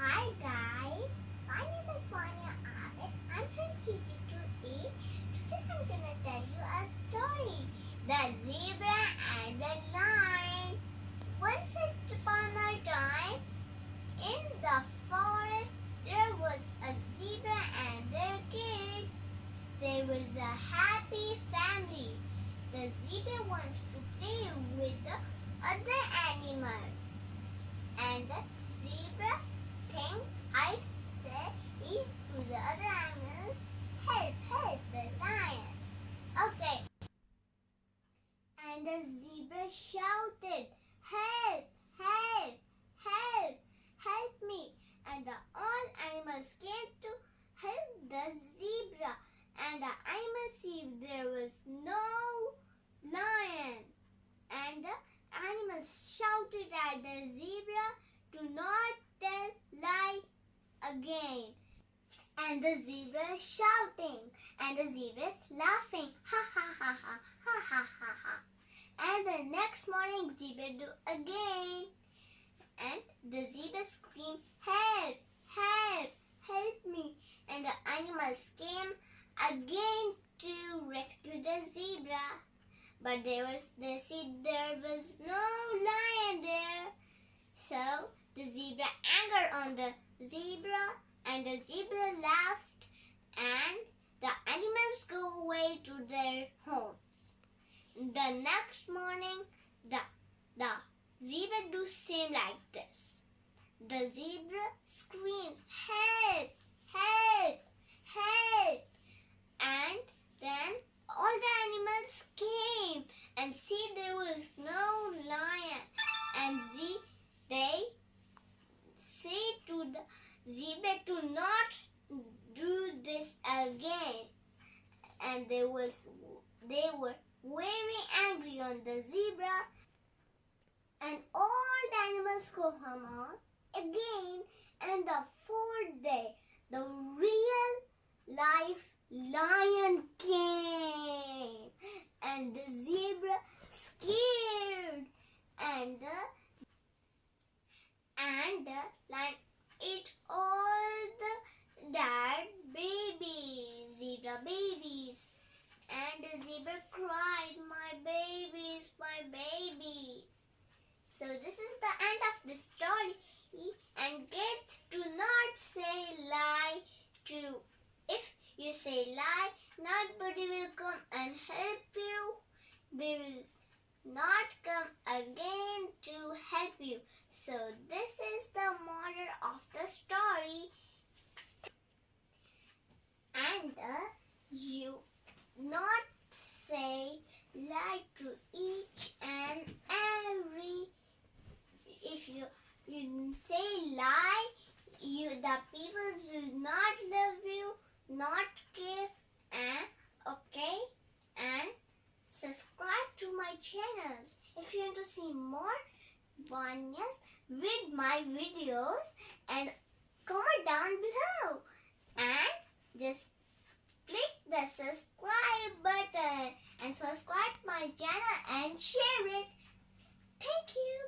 Hi guys, my name is Wania I'm from KG2A. Today I'm gonna tell you a story. The Zebra and the Lion. Once upon a time, in the forest, there was a zebra and their kids. There was a happy family. The zebra wants to play with the other animals. And the zebra think I say to the other animals, help the lion. Okay. And the zebra shouted, help me. And all animals came to help the zebra. And the animals see there was no lion. And the animals shouted at the zebra to not tell lie again. And the zebra is shouting and the zebra is laughing. Ha ha ha ha ha ha ha ha. And the next morning zebra do again. And the zebra scream, help me. And the animals came again to rescue the zebra. But they said there was no lion there. So the zebra angered on the zebra and the zebra laughed and the animals go away to their homes. The next morning the zebra do same like this. The zebra screamed, help. And then all the animals came and see there was no lion. And they say to the zebra to not do this again. And they were very angry on the zebra. And all the animals go home on again. And the fourth day, the real life lion came. And the zebra scared. And the lion ate all the dead babies, zebra babies. And the zebra cried, my babies. So this is the end of the story. And kids, do not say lie to. If you say lie, nobody will come and help you. They will not come again to help you. So this is the moral of the story. And you not say lie to each and every. If you say lie, the people do not love you, not care, and okay, and subscribe to my channels if you want to see more Vanias with my videos, and comment down below and just click the subscribe button and subscribe my channel and share it. Thank you.